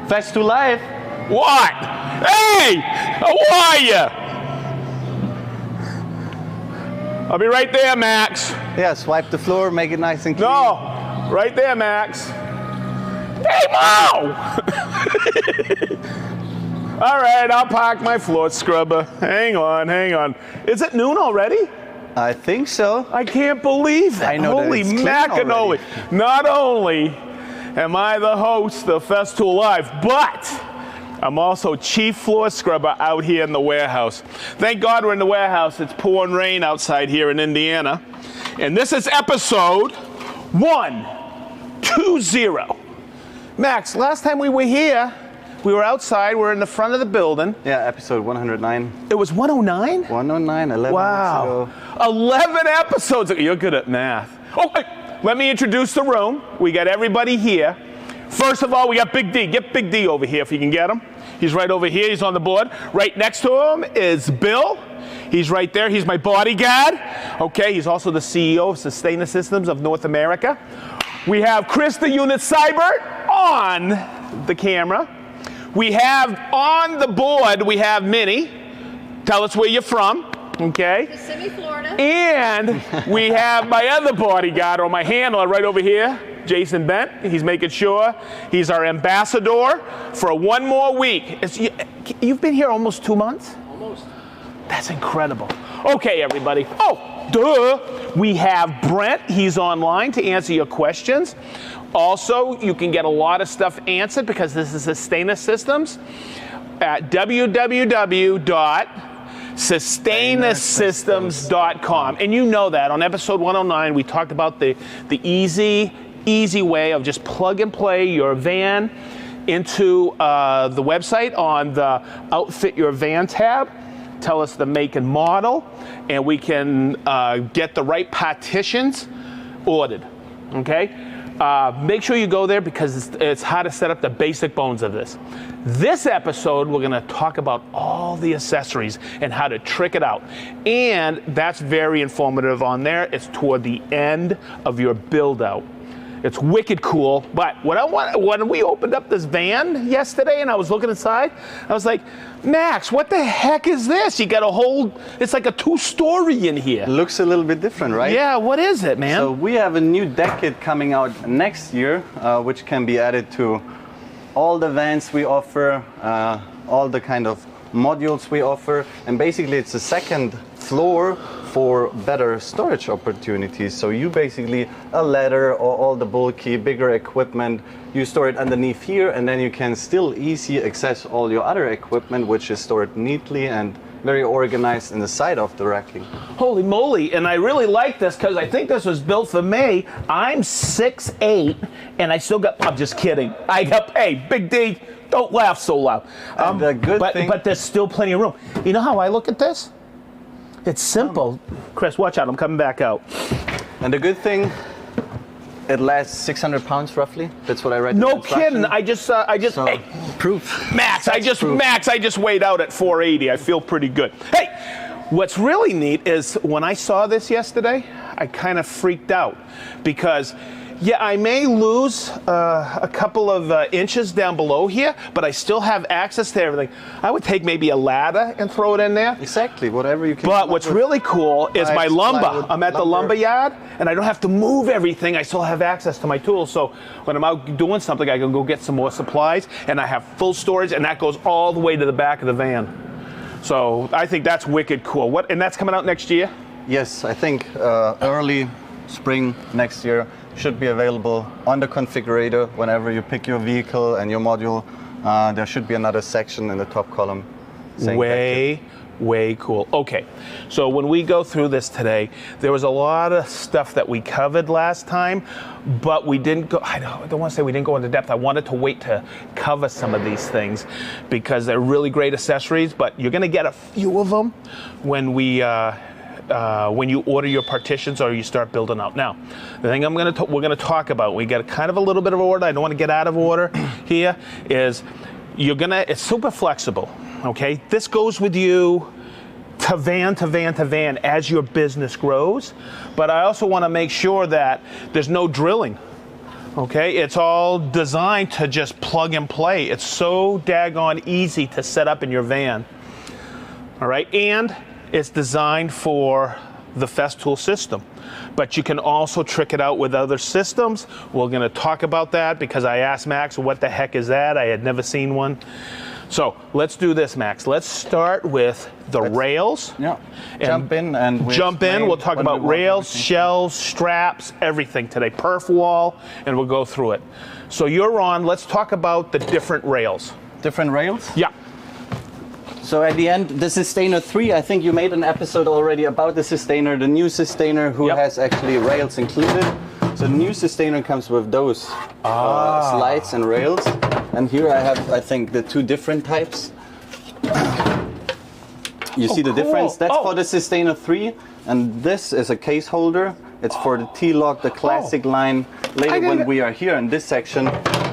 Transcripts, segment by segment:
Festool Live. What? Hey, how are you? I'll be right there, Max. Yeah, swipe the floor, make it nice and clean. No, right there, Max. Hey, Mo! All right, I'll park my floor scrubber. Hang on. Is it noon already? I think so. I can't believe it. I know. Holy macanoli. Not only am I the host of Festool Live, but I'm also chief floor scrubber out here in the warehouse. Thank God we're in the warehouse. It's pouring rain outside here in Indiana. And this is episode 120. Max, last time we were here, we were outside. We're in the front of the building. Yeah, episode 109. It was 109? 109, 11 wow. weeks ago. 11 episodes. You're good at math. Oh, let me introduce the room. We got everybody here. First of all, we got Big D. Get Big D over here if you can get him. He's right over here. He's on the board. Right next to him is Bill. He's right there. He's my bodyguard. Okay, he's also the CEO of Systainer Systems of North America. We have Chris the Unit Seibert on the camera. We have on the board, we have Minnie. Tell us where you're from, okay? Kissimmee, Florida. And we have my other bodyguard, or my handler right over here, Jason Bent. He's making sure he's our ambassador for 1 more week. You've been here almost 2 months? Almost. That's incredible. Okay, everybody. Oh, duh. We have Brent. He's online to answer your questions. Also, you can get a lot of stuff answered because this is Systainer Systems at www.systainersystems.com. And you know that on episode 109, we talked about the easy way of just plug and play your van into the website on the Outfit Your Van tab. Tell us the make and model, and we can get the right partitions ordered, okay? Make sure you go there because it's how to set up the basic bones of this. This episode, we're gonna talk about all the accessories and how to trick it out. And that's very informative on there. It's toward the end of your build out. It's wicked cool, but when we opened up this van yesterday and I was looking inside, I was like, Max, what the heck is this? You got a whole, it's like a 2-story in here. Looks a little bit different, right? Yeah, what is it, man? So we have a new deck kit coming out next year, which can be added to all the vans we offer, all the kind of modules we offer, and basically it's a second floor for better storage opportunities. So you basically, a ladder or all the bulky, bigger equipment, you store it underneath here, and then you can still easily access all your other equipment, which is stored neatly and very organized in the side of the racking. Holy moly, and I really like this because I think this was built for me. I'm 6'8", and I still got, I'm just kidding. I got, hey, Big D, don't laugh so loud. The good thing, but there's still plenty of room. You know how I look at this? It's simple. Chris, watch out, I'm coming back out. And the good thing, it lasts 600 pounds roughly. That's what I read. No kidding. I just so, hey, proof. Max, I just weighed out at 480. I feel pretty good. Hey, what's really neat is when I saw this yesterday, I kind of freaked out because yeah, I may lose a couple of inches down below here, but I still have access to everything. I would take maybe a ladder and throw it in there. Exactly, whatever you can. But what's really cool is my lumber. I'm at the lumber yard, and I don't have to move everything. I still have access to my tools. So when I'm out doing something, I can go get some more supplies, and I have full storage, and that goes all the way to the back of the van. So I think that's wicked cool. And that's coming out next year? Yes, I think early spring next year. Should be available on the configurator whenever you pick your vehicle and your module. There should be another section in the top column. Way cool. Okay, so when we go through this today, there was a lot of stuff that we covered last time, but we didn't go, I don't want to say we didn't go into depth. I wanted to wait to cover some of these things because they're really great accessories, but you're going to get a few of them when you order your partitions or you start building out. Now, the thing we're going to talk about, we got kind of a little bit of order, I don't want to get out of order here, is it's super flexible, okay? This goes with you to van as your business grows, but I also want to make sure that there's no drilling, Okay, it's all designed to just plug and play. It's so daggone easy to set up in your van. All right, and it's designed for the Festool system. But you can also trick it out with other systems. We're gonna talk about that because I asked Max, what the heck is that? I had never seen one. So let's do this, Max. Let's start with the rails. Yeah. Jump in and we'll talk about rails, shelves, straps, everything today. Perf wall, and we'll go through it. So you're on. Let's talk about the different rails. Different rails? Yeah. So at the end, the Systainer 3, I think you made an episode already about the Systainer, the new Systainer, who has actually rails included. So the new Systainer comes with those slides and rails. And here I have, I think, the two different types. You see the difference? That's for the Systainer 3. And this is a case holder. It's for the T-Lock, the classic line. Later when we are here in this section.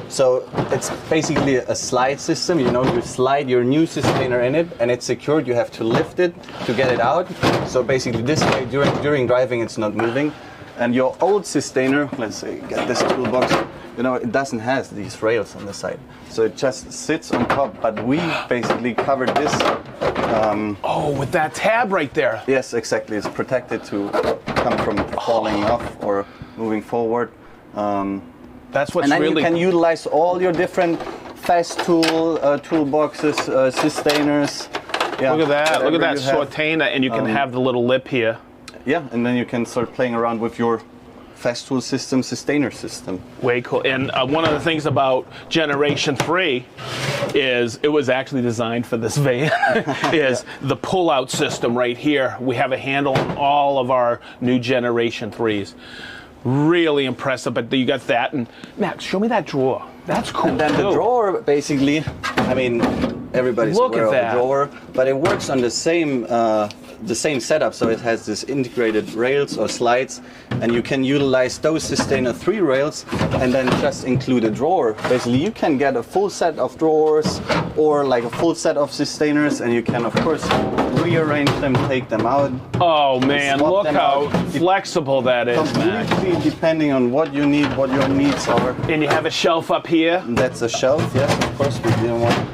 So it's basically a slide system. You know, you slide your new Systainer in it and it's secured. You have to lift it to get it out. So basically this way, during driving, it's not moving. And your old Systainer, let's say, get this toolbox, you know, it doesn't have these rails on the side. So it just sits on top, but we basically covered this. With that tab right there. Yes, exactly. It's protected to come from falling off or moving forward. That's what's and then really... you can utilize all your different Festool toolboxes, Systainers. Yeah, look at that. Look at that Sortainer, and you can have the little lip here. Yeah, and then you can start playing around with your Festool system, Systainer system. Way cool. And one of the things about Generation 3 is it was actually designed for this van, is the pull-out system right here. We have a handle on all of our new Generation 3s. Really impressive, but you got that. And Max, show me that drawer. That's cool. And then the drawer, basically, I mean, everybody's aware of the drawer, but it works on the same setup. So it has this integrated rails or slides, and you can utilize those Systainer 3 rails and then just include a drawer. Basically, you can get a full set of drawers or like a full set of Systainers, and you can, of course, rearrange them, take them out. Oh man, look how flexible that is, man. Completely depending on what you need, what your needs are. And you have a shelf up here. That's a shelf, yes, of course. We didn't want to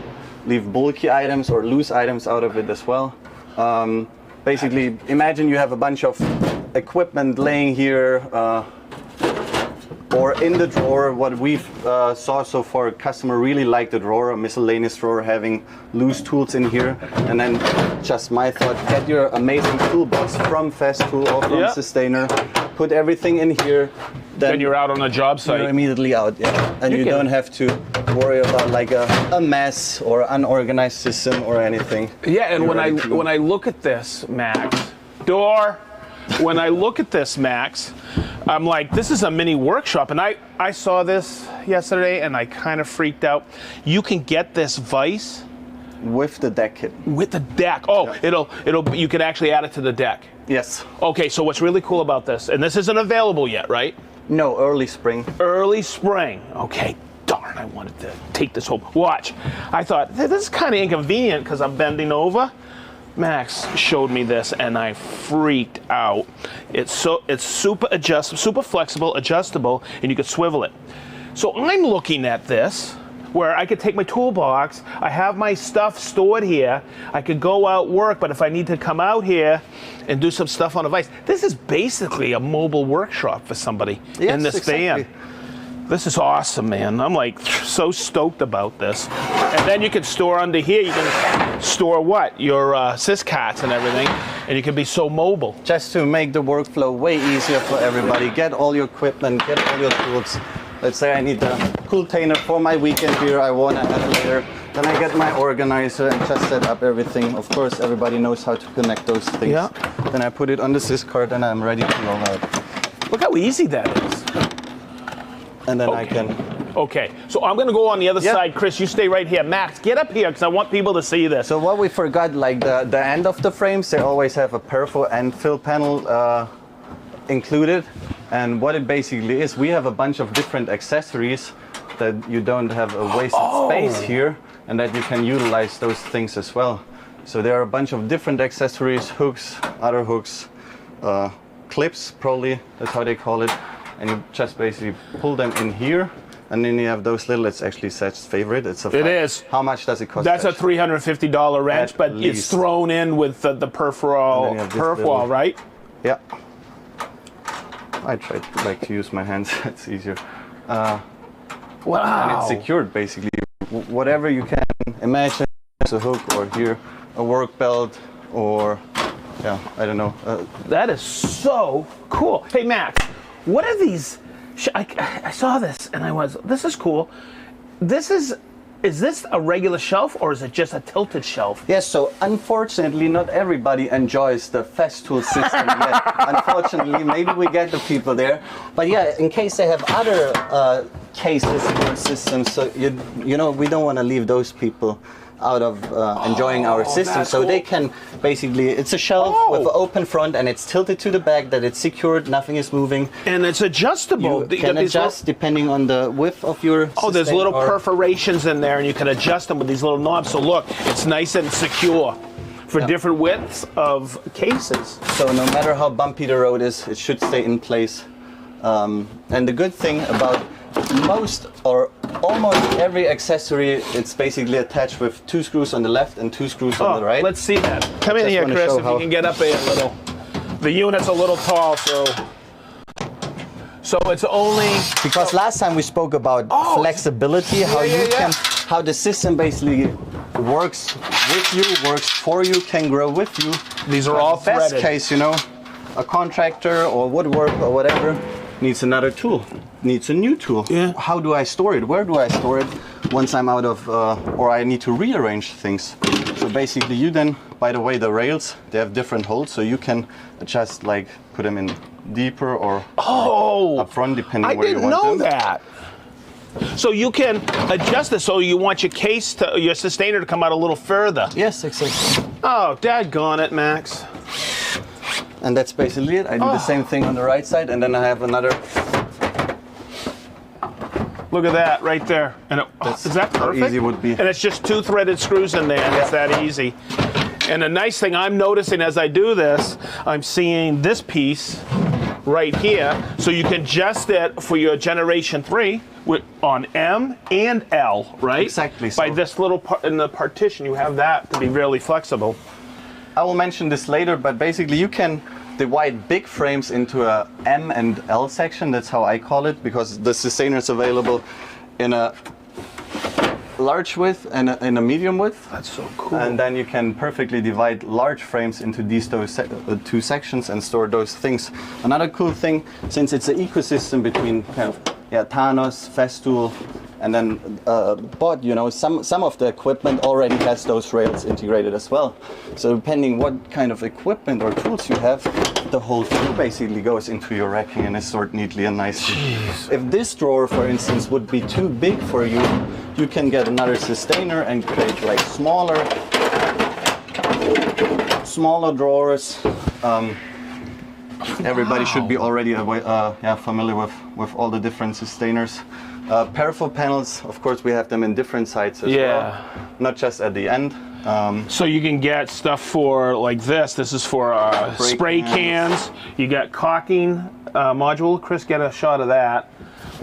leave bulky items or loose items out of it as well. Basically, imagine you have a bunch of equipment laying here or in the drawer. What we've saw so far, a customer really liked the drawer, a miscellaneous drawer, having loose tools in here. And then just my thought, get your amazing toolbox from Festool or from Systainer, put everything in here. Then you're out on a job site. You're immediately out, and you don't have to worry about like a mess or unorganized system or anything. Yeah, and when I look at this, Max, when I look at this, Max, I'm like, this is a mini workshop, and I saw this yesterday and I kind of freaked out. You can get this vise with the deck kit. With the deck. Oh, yeah. You can actually add it to the deck. Yes. Okay, so what's really cool about this, and this isn't available yet, right? No, early spring. Early spring. Okay. Darn, I wanted to take this home. Watch. I thought, this is kind of inconvenient because I'm bending over. Max showed me this and I freaked out. It's super flexible, adjustable, and you could swivel it. So I'm looking at this where I could take my toolbox, I have my stuff stored here, I could go out work, but if I need to come out here and do some stuff on a vise, this is basically a mobile workshop for somebody in this van. This is awesome, man. I'm like so stoked about this. And then you can store under here, you can store what? Your sys carts and everything, and you can be so mobile. Just to make the workflow way easier for everybody. Get all your equipment, get all your tools. Let's say I need a container for my weekend here, I want to add later. Then I get my organizer and just set up everything. Of course, everybody knows how to connect those things. Yeah. Then I put it on the sys cart and I'm ready to roll out. Look how easy that is. And then I can... Okay, so I'm gonna go on the other side. Chris, you stay right here. Max, get up here because I want people to see this. So what we forgot, like the end of the frames, they always have a perfo and fill panel included. And what it basically is, we have a bunch of different accessories that you don't have a wasted space here, and that you can utilize those things as well. So there are a bunch of different accessories, hooks, other hooks, clips probably, that's how they call it. and you just basically pull them in here. And then you have those little, it's actually Seth's favorite. It is. How much does it cost? That's a $350 wrench, but it's thrown in with the perf wall, right? Yeah. I try to like to use my hands, it's easier. Wow. And it's secured basically. Whatever you can imagine, as a hook or here, a work belt or, yeah, I don't know. That is so cool. Hey, Max, what are these? I saw this and this is cool. Is this a regular shelf or is it just a tilted shelf? Yes, so unfortunately not everybody enjoys the Festool system yet. Unfortunately, maybe we get the people there. But yeah, in case they have other cases or systems, so you know, we don't want to leave those people out of enjoying our system. So cool. They can basically, it's a shelf with an open front and it's tilted to the back, that it's secured, nothing is moving. And it's adjustable. You can adjust depending on the width of your there's little perforations in there and you can adjust them with these little knobs. So look, it's nice and secure for different widths of cases. So no matter how bumpy the road is, it should stay in place. And the good thing about most or almost every accessory, it's basically attached with 2 screws on the left and 2 screws on the right. Let's see that. Come in here, Chris, if you can get up a little. The unit's a little tall, so it's only... Because last time we spoke about flexibility, how the system basically works with you, works for you, can grow with you. These are all threaded. Best case, you know, a contractor or woodwork or whatever needs another tool, needs a new tool. Yeah. How do I store it? Where do I store it once I'm out of, or I need to rearrange things? So basically you then, by the way, the rails, they have different holes, so you can adjust, like put them in deeper or up front, depending where you want them. I didn't know that. So you can adjust this, so you want your case, your Systainer to come out a little further. Yes, exactly. Oh, daggone it, Max. And that's basically it. I do the same thing on the right side, and then I have another. Look at that right there. And is that perfect? How easy it would be. And it's just 2 threaded screws in there, and it's that easy. And the nice thing I'm noticing as I do this, I'm seeing this piece right here, so you can adjust it for your Generation 3 on M and L, right? Exactly. By this little part in the partition, you have that to be really flexible. I will mention this later, but basically you can divide big frames into a M and L section. That's how I call it, because the Systainer is available in a large width and in a medium width. That's so cool. And then you can perfectly divide large frames into these 2 sections and store those things. Another cool thing, since it's an ecosystem between kind of Thanos, Festool, and then but you know, some of the equipment already has those rails integrated as well. So depending what kind of equipment or tools you have, the whole thing basically goes into your racking and is stored neatly and nicely. Jeez. If this drawer, for instance, would be too big for you, you can get another Systainer and create like smaller drawers. Everybody should be already familiar with all the different Systainers. Parafel panels, of course, we have them in different sites as well, not just at the end. So you can get stuff for like this. This is for spray cans. You got caulking module. Chris, get a shot of that.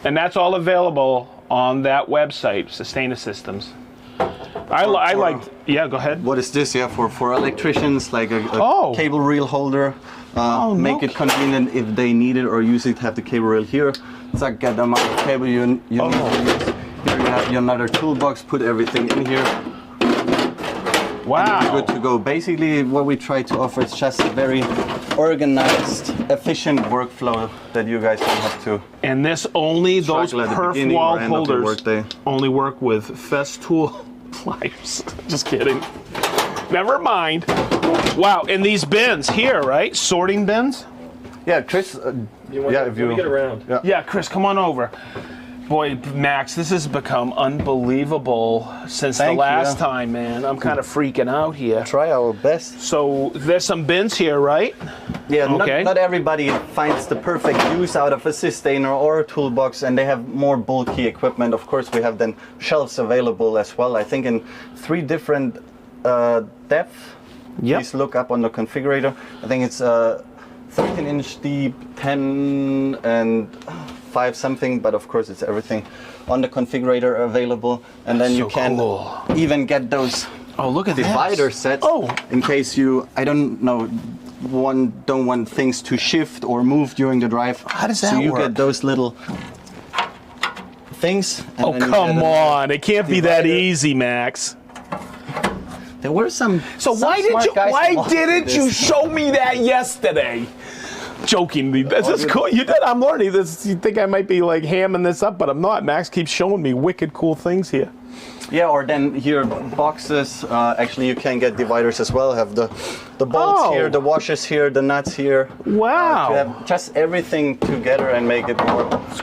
And that's all available on that website, Systainer Systems. I like. Yeah, go ahead. What is this? Yeah, for electricians, like a cable reel holder. Make it convenient if they need it or use it. Have the cable reel here. So get the amount of cable you need to use. Here you have your another toolbox. Put everything in here. Wow. And you're good to go. Basically, what we try to offer is just a very organized, efficient workflow that you guys don't have to. And this only those perf wall holders only work with Festool pliers. Just kidding. Never mind. Wow, and these bins here, right? Sorting bins? Yeah, Chris. If you get around. Yeah, Chris, come on over. Boy, Max, this has become unbelievable since the last time, man. I'm kind of freaking out here. Try our best. So there's some bins here, right? Yeah, not everybody finds the perfect use out of a Systainer or a toolbox, and they have more bulky equipment. Of course, we have then shelves available as well. I think in 3 different depth. Yep. Please look up on the configurator. I think it's 13-inch deep, 10 and 5 something, but of course it's everything on the configurator available. And then you can even get those look at divider sets in case you, I don't know, don't want things to shift or move during the drive. How does that work? So you work? get those little things. And come on, it can't be that easy, Max. There were some. So why didn't you show me that yesterday? Jokingly, this is cool. You did. I'm learning this. You think I might be like hamming this up, but I'm not. Max keeps showing me wicked cool things here. Yeah, or then here boxes. Actually, you can get dividers as well. Have the bolts here, the washers here, the nuts here. Wow. To have just everything together and make it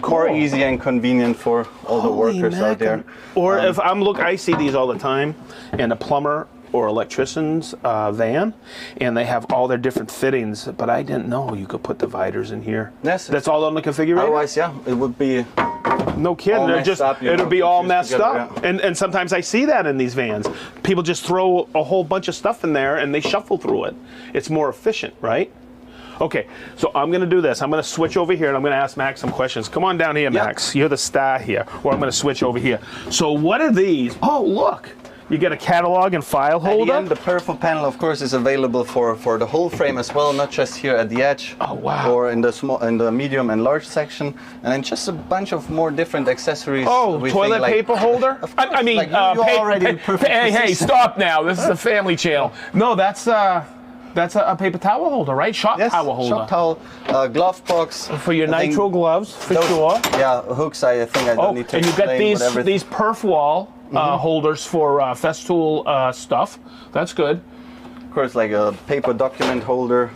more easy and convenient for all the workers out there. Or if I see these all the time in a plumber or electrician's van, and they have all their different fittings, but I didn't know you could put dividers in here. Yes. That's all on the configurator? Otherwise, yeah, it would be no kidding. It'll be all messed up. Yeah. And sometimes I see that in these vans. People just throw a whole bunch of stuff in there and they shuffle through it. It's more efficient, right? Okay, so I'm going to do this. I'm going to switch over here and I'm going to ask Max some questions. Come on down here, Max. You're the star here. Or I'm going to switch over here. So what are these? Oh, look. You get a catalog and file holder. At the end, the peripheral panel, of course, is available for the whole frame as well, not just here at the edge. Oh wow! Or in the medium and large section, and then just a bunch of more different accessories. Oh, toilet paper holder. I mean, hey, stop now! This is a family channel. No, that's a paper towel holder, right? Shop towel holder. Shop towel, glove box for your nitro gloves, for sure. Yeah, hooks. I think I don't need to. And you got these perf wall. Holders for Festool stuff. That's good. Of course, like a paper document holder,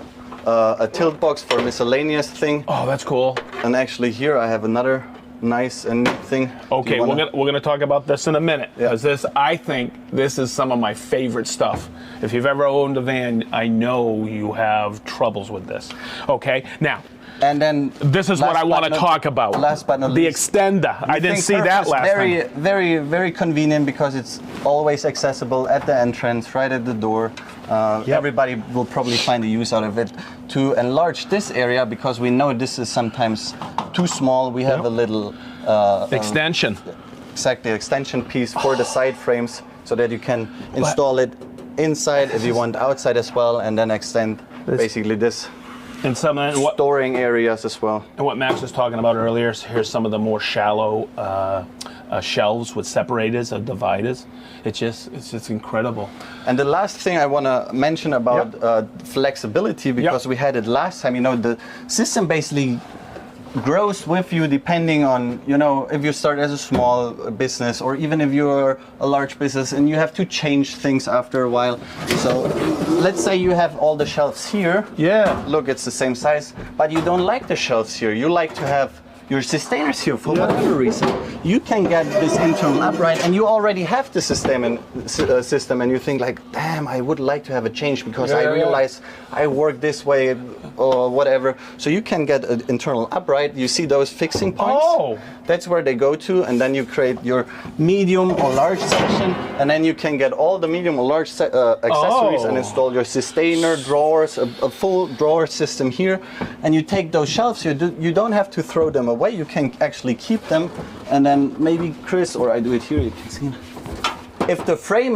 a tilt box for miscellaneous thing. Oh, that's cool. And actually here I have another nice and neat thing. Okay, we're gonna talk about this in a minute, because I think this is some of my favorite stuff. If you've ever owned a van, I know you have troubles with this. Okay, now. And then this is what I want to talk about. Last but not least, the extender. I didn't see that last time. Very, very convenient because it's always accessible at the entrance, right at the door. Everybody will probably find a use out of it. To enlarge this area, because we know this is sometimes too small, we have a little extension. Exactly, extension piece for the side frames, so that you can install it inside if you want outside as well, and then extend basically this. And some storing areas as well. And what Max was talking about earlier, here's some of the more shallow shelves with separators or dividers. It's just incredible. And the last thing I want to mention about flexibility, because we had it last time. You know, the system basically grows with you depending on, you know, if you start as a small business or even if you're a large business and you have to change things after a while. So let's say you have all the shelves here. Yeah. Look, it's the same size, but you don't like the shelves here. You like to have your Systainers here for whatever reason. You can get this internal upright and you already have the system and you think like, damn, I would like to have a change because I realize I work this way or whatever. So you can get an internal upright. You see those fixing points? Oh. That's where they go to, and then you create your medium or large section, and then you can get all the medium or large accessories and install your Systainer drawers, a full drawer system here. And you take those shelves, you don't have to throw them away. You can actually keep them, and then maybe Chris, or I do it here, you can see. If the frame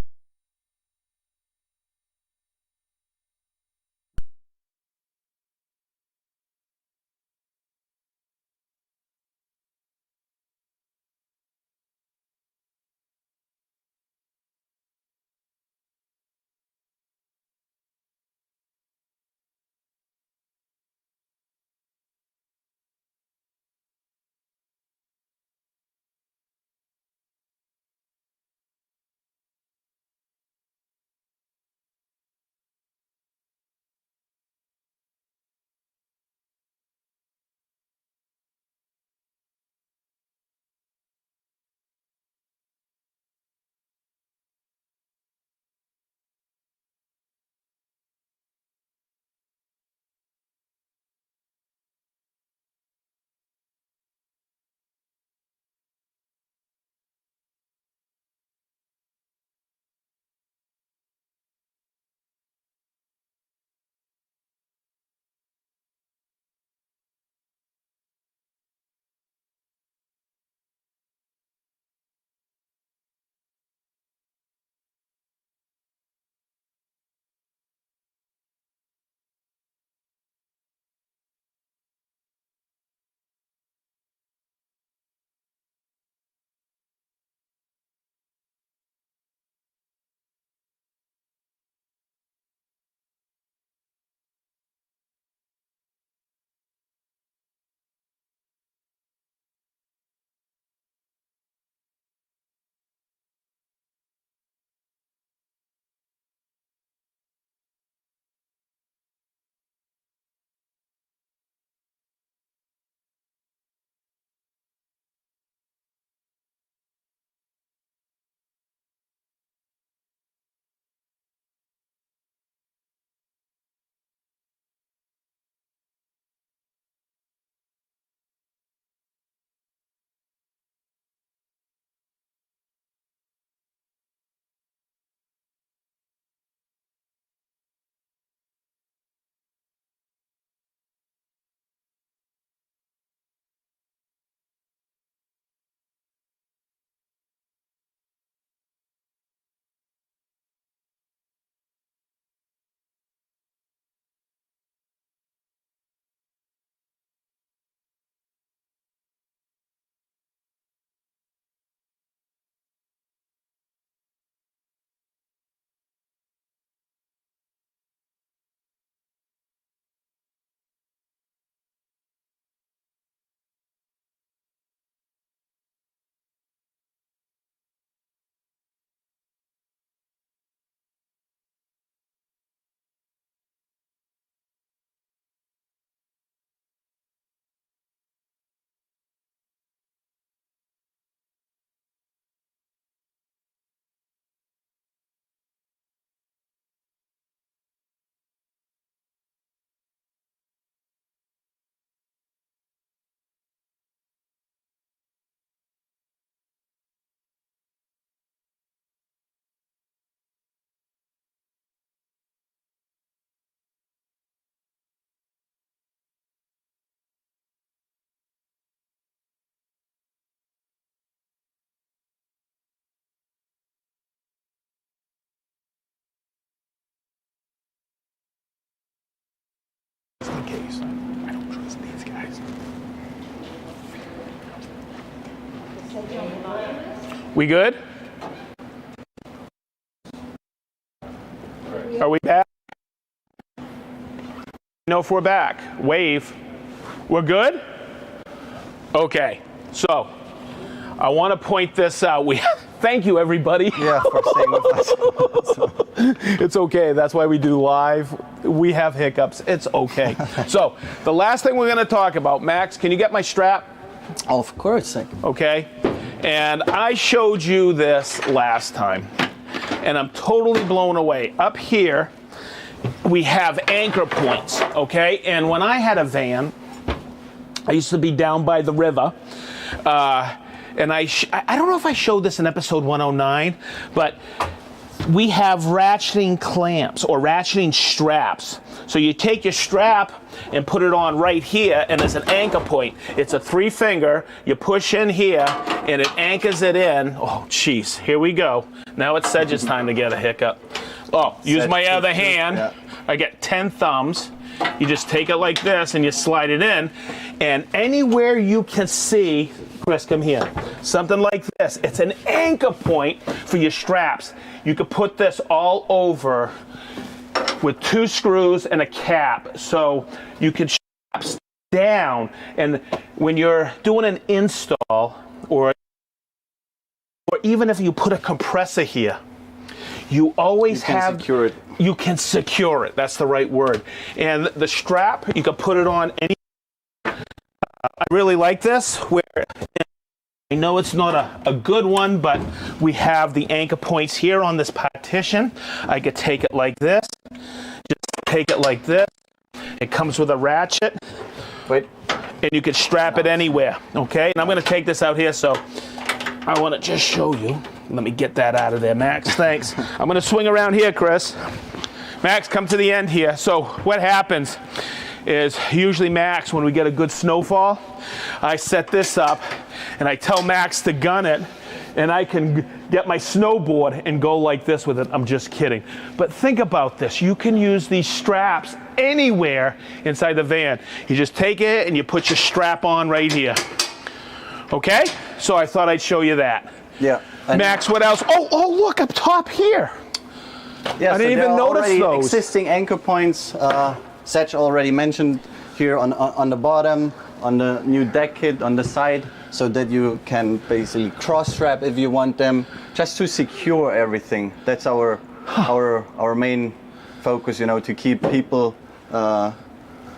We good? Are we back? No, if we're back. Wave. We're good? Okay. So, I want to point this out. Thank you, everybody. Yeah, for staying with us. It's okay. That's why we do live. We have hiccups. It's okay. So, the last thing we're going to talk about, Max, can you get my strap? Of course. Okay. And I showed you this last time, and I'm totally blown away. Up here, we have anchor points, okay? And when I had a van, I used to be down by the river, and I don't know if I showed this in episode 109, but we have ratcheting clamps or ratcheting straps. So you take your strap and put it on right here, and there's an anchor point. It's a 3-finger. You push in here, and it anchors it in. Oh, jeez, here we go. Now it's Sedge's time to get a hiccup. Oh, use my other hand. Yeah. I get 10 thumbs. You just take it like this and you slide it in. And anywhere you can see, Chris, come here, something like this. It's an anchor point for your straps. You could put this all over with 2 screws and a cap. So you can strap down. And when you're doing an install, or even if you put a compressor here, you always have secure it. You can secure it. That's the right word. And the strap, you can put it on any. I really like this. Where I know it's not a good one, but we have the anchor points here on this partition. I could take it like this. Just take it like this. It comes with a ratchet. Wait. And you can strap it anywhere. Okay. And I'm going to take this out here, so I want to just show you. Let me get that out of there, Max. Thanks. I'm going to swing around here, Chris. Max, come to the end here. So what happens is usually Max, when we get a good snowfall, I set this up and I tell Max to gun it, and I can get my snowboard and go like this with it. I'm just kidding. But think about this. You can use these straps anywhere inside the van. You just take it and you put your strap on right here. Okay? So I thought I'd show you that. Yeah. Max, what else? Oh, look up top here. Yeah, I didn't even notice those. Existing anchor points. Sedge already mentioned here on the bottom, on the new deck kit on the side, so that you can basically cross strap if you want them, just to secure everything. That's our main focus, you know, to keep people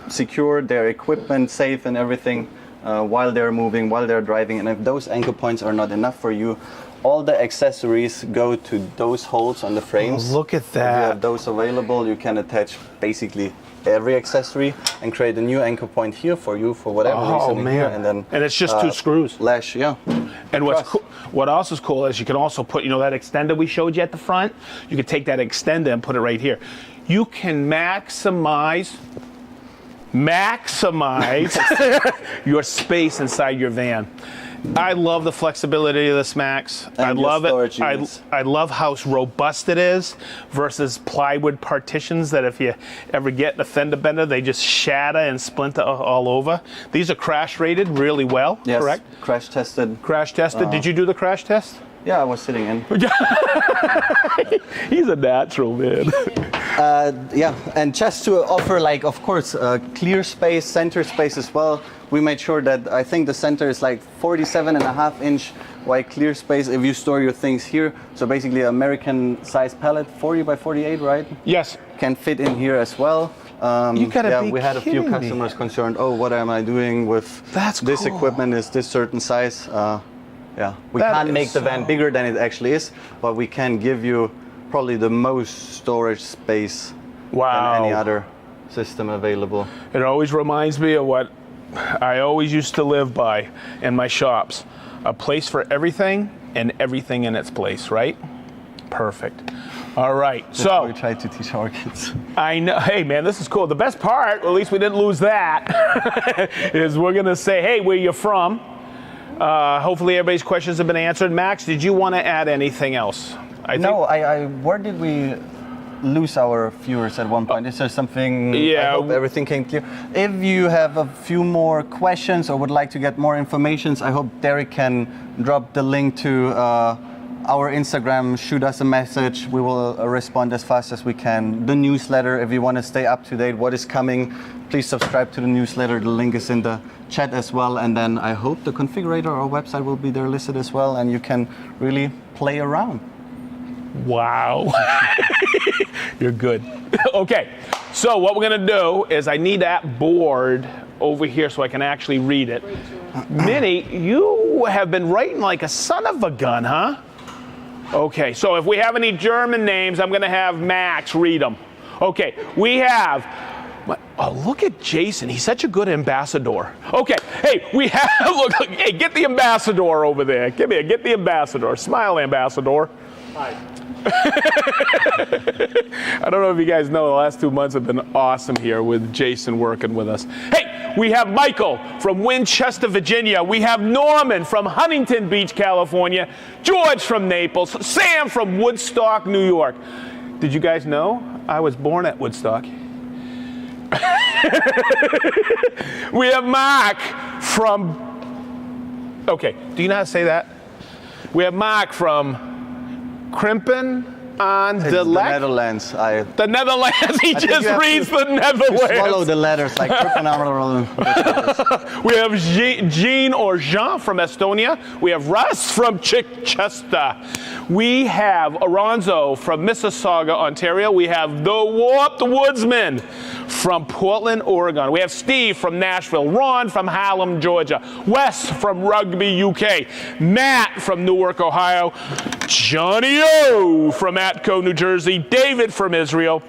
secure, their equipment safe and everything while they're moving, while they're driving. And if those anchor points are not enough for you, all the accessories go to those holes on the frames. Oh, look at that. If you have those available, you can attach basically every accessory and create a new anchor point here for you for whatever reason. Man. Here, and then it's just 2 screws. Lash, yeah. And what else is cool is you can also put, you know, that extender we showed you at the front. You can take that extender and put it right here. You can maximize your space inside your van. I love the flexibility of this, Max. I love it. I love how robust it is versus plywood partitions that if you ever get a fender bender, they just shatter and splinter all over. These are crash rated really well, yes, correct? Crash tested. Crash tested. Did you do the crash test? Yeah, I was sitting in. He's a natural, man. Yeah, and just to offer, like, of course, clear space, center space as well. We made sure that I think the center is like 47.5-inch wide clear space if you store your things here. So basically, American size pallet, 40 by 48, right? Yes. Can fit in here as well. You gotta be we had a few customers concerned. Oh, what am I doing with this cool. equipment? Is this certain size? Yeah, we can't make the van bigger than it actually is, but we can give you probably the most storage space than any other system available. It always reminds me of what I always used to live by in my shops. A place for everything and everything in its place, right? Perfect. All right, That's what we try to teach our kids. I know. Hey, man, this is cool. The best part, at least we didn't lose that, is we're going to say, hey, where you're from. Hopefully everybody's questions have been answered. Max, did you want to add anything else? Where did we lose our viewers at one point. Is there something? Yeah. I hope everything came clear. If you have a few more questions or would like to get more information, I hope Derek can drop the link to our Instagram. Shoot us a message. We will respond as fast as we can. The newsletter, if you want to stay up to date, what is coming, please subscribe to the newsletter. The link is in the chat as well. And then I hope the configurator or website will be there listed as well, and you can really play around. Wow. You're good. Okay, so what we're gonna do is I need that board over here so I can actually read it. Minnie, you have been writing like a son of a gun, huh? Okay, so if we have any German names, I'm gonna have Max read them. Okay, we have, oh, look at Jason, he's such a good ambassador. Okay, hey, we have, look, hey, get the ambassador over there. Give me get the ambassador, smile ambassador. Hi. I don't know if you guys know, the last 2 months have been awesome here with Jason working with us. Hey, we have Michael from Winchester, Virginia. We have Norman from Huntington Beach, California. George from Naples. Sam from Woodstock, New York. Did you guys know I was born at Woodstock? We have Mark from, okay, do you know how to say that? We have Mark from Krimpen on the Netherlands. The Netherlands. He just reads the Netherlands. Swallow the letters like Krimpen. We have Jean or Jean from Estonia. We have Russ from Chichester. We have Aronzo from Mississauga, Ontario. We have the Warped Woodsman from Portland, Oregon. We have Steve from Nashville. Ron from Harlem, Georgia. Wes from Rugby, UK. Matt from Newark, Ohio. Johnny O from Atco, New Jersey. David from Israel.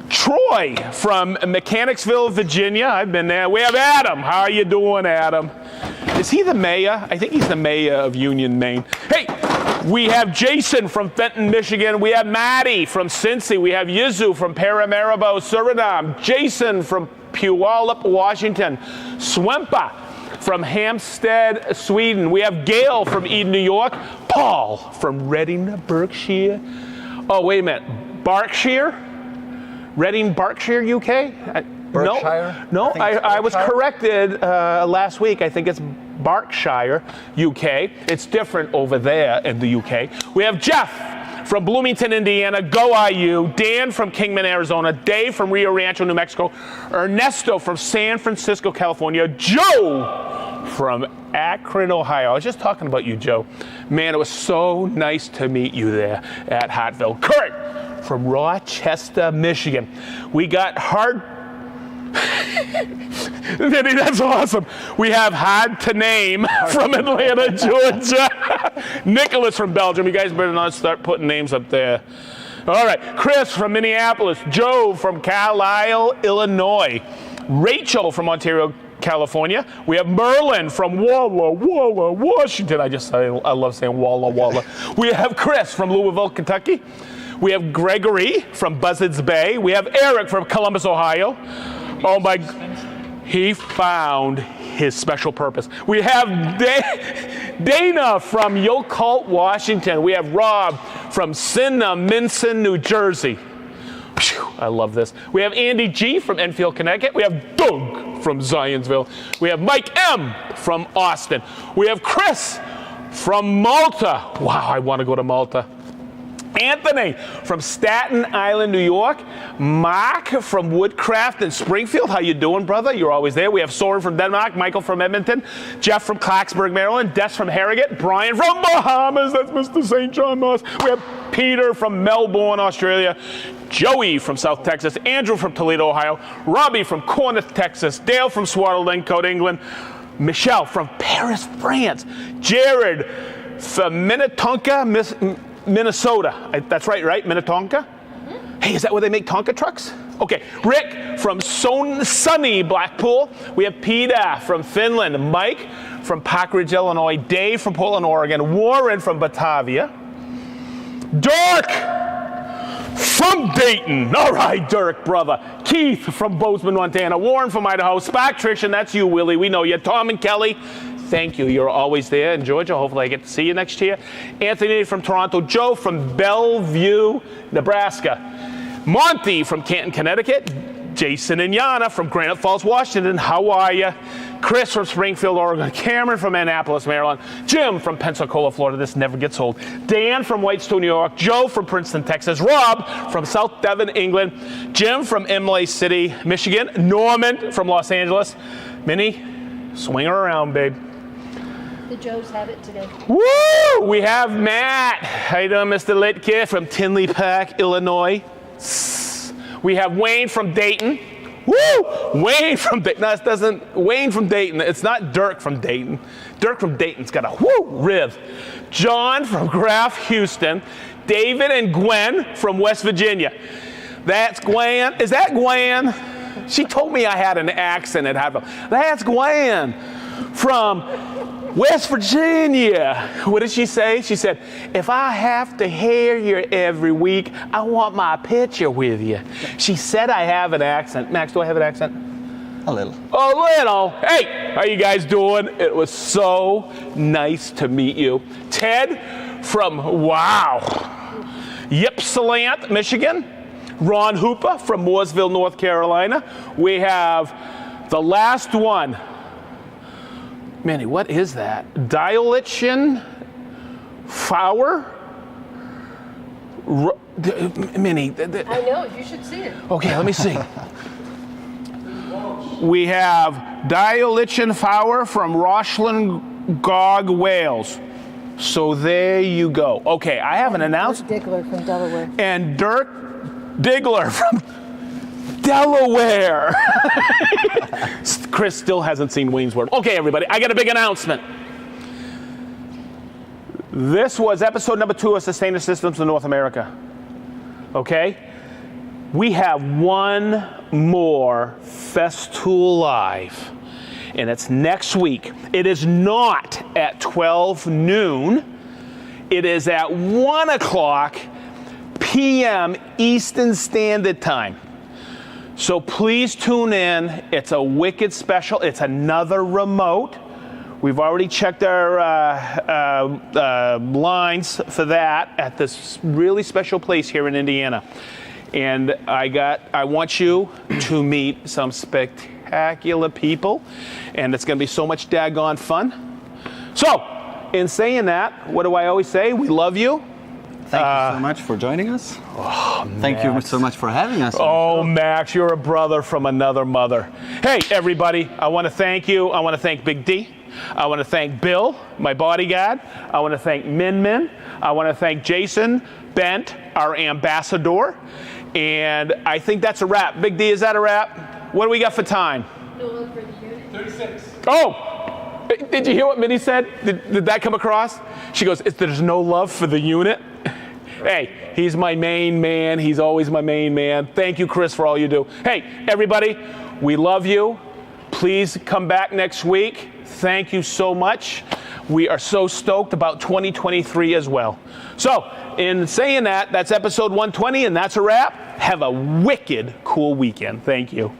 Troy from Mechanicsville, Virginia. I've been there. We have Adam. How are you doing, Adam? Is he the mayor? I think he's the mayor of Union, Maine. Hey, we have Jason from Fenton, Michigan. We have Maddie from Cincy. We have Yizu from Paramaribo, Suriname. Jason from Puyallup, Washington. Swempa from Hampstead, Sweden. We have Gail from Eden, New York. Paul from Reading, Berkshire. Oh, wait a minute. Berkshire? Reading, Berkshire, UK? Berkshire? No, I was corrected last week. I think it's Berkshire, UK. It's different over there in the UK. We have Jeff from Bloomington, Indiana. Go IU. Dan from Kingman, Arizona. Dave from Rio Rancho, New Mexico. Ernesto from San Francisco, California. Joe from Akron, Ohio. I was just talking about you, Joe. Man, it was so nice to meet you there at Hartville. Kurt from Rochester, Michigan. We got hard. Vinny, that's awesome. We have Hard to Name from Atlanta, Georgia. Nicholas from Belgium. You guys better not start putting names up there. All right. Chris from Minneapolis. Joe from Carlisle, Illinois. Rachel from Ontario, California. We have Merlin from Walla Walla, Washington. I love saying Walla Walla. We have Chris from Louisville, Kentucky. We have Gregory from Buzzards Bay. We have Eric from Columbus, Ohio. Oh my, he found his special purpose. We have Dana from Yokult, Washington. We have Rob from Cinnaminson, New Jersey. Whew, I love this. We have Andy G from Enfield, Connecticut. We have Doug from Zionsville. We have Mike M from Austin. We have Chris from Malta. Wow, I want to go to Malta. Anthony from Staten Island, New York. Mark from Woodcraft in Springfield. How you doing, brother? You're always there. We have Soren from Denmark. Michael from Edmonton. Jeff from Clarksburg, Maryland. Des from Harrogate. Brian from Bahamas. That's Mr. St. John Moss. We have Peter from Melbourne, Australia. Joey from South Texas. Andrew from Toledo, Ohio. Robbie from Corinth, Texas. Dale from Swaddling-Cote, England. Michelle from Paris, France. Jared from Minnetonka, Minnesota. That's right? Minnetonka? Mm-hmm. Hey, is that where they make Tonka trucks? Okay. Rick from sunny Blackpool. We have Peter from Finland. Mike from Park Ridge, Illinois. Dave from Portland, Oregon. Warren from Batavia. Dirk from Dayton. All right, Dirk, brother. Keith from Bozeman, Montana. Warren from Idaho. Spark Trish, and that's you, Willie. We know you. Tom and Kelly. Thank you. You're always there in Georgia. Hopefully I get to see you next year. Anthony from Toronto. Joe from Bellevue, Nebraska. Monty from Canton, Connecticut. Jason and Yana from Granite Falls, Washington. How are you? Chris from Springfield, Oregon. Cameron from Annapolis, Maryland. Jim from Pensacola, Florida. This never gets old. Dan from Whitestone, New York. Joe from Princeton, Texas. Rob from South Devon, England. Jim from Imlay City, Michigan. Norman from Los Angeles. Minnie, swing her around, babe. The Joes have it today. Woo! We have Matt. How you doing, Mr. Litke from Tinley Park, Illinois. We have Wayne from Dayton. Woo! Wayne from Dayton. No, it doesn't. Wayne from Dayton. It's not Dirk from Dayton. Dirk from Dayton's got a woo riv. John from Graff, Houston. David and Gwen from West Virginia. That's Gwen. Is that Gwen? She told me I had an accent at Haverhill. That's Gwen from West Virginia. What did she say? She said, if I have to hear you every week, I want my picture with you. She said I have an accent. Max, do I have an accent? A little. A little. Hey, how you guys doing? It was so nice to meet you. Ted from, wow, Ypsilanti, Michigan. Ron Hooper from Mooresville, North Carolina. We have the last one. Manny, what is that? Diolition Fowler? Minnie. I know, you should see it. Okay, let me see. We have Diolition Fowler from Roslyn-Gog, Wales. So there you go. Okay, I have an announcement. Dirk Diggler from Delaware. And Dirk Diggler from Delaware. Chris still hasn't seen Wayne's World. Okay, everybody, I got a big announcement. This was episode number 2 of Systainer Systems in North America. Okay? We have one more Festool Live, and it's next week. It is not at 12 noon. It is at 1 o'clock p.m. Eastern Standard Time. So please tune in. It's a wicked special. It's another remote. We've already checked our lines for that at this really special place here in Indiana. And I want you to meet some spectacular people, and it's going to be so much daggone fun. So, in saying that, what do I always say? We love you. Thank you so much for joining us. Oh, Thank you so much for having us. Oh, Max, you're a brother from another mother. Hey, everybody, I want to thank you. I want to thank Big D. I want to thank Bill, my bodyguard. I want to thank Min Min. I want to thank Jason Bent, our ambassador. And I think that's a wrap. Big D, is that a wrap? What do we got for time? No love for the unit. 36. Oh, did you hear what Minnie said? Did that come across? She goes, there's no love for the unit? Hey, he's my main man. He's always my main man. Thank you, Chris, for all you do. Hey, everybody, we love you. Please come back next week. Thank you so much. We are so stoked about 2023 as well. So, in saying that, that's episode 120, and that's a wrap. Have a wicked cool weekend. Thank you.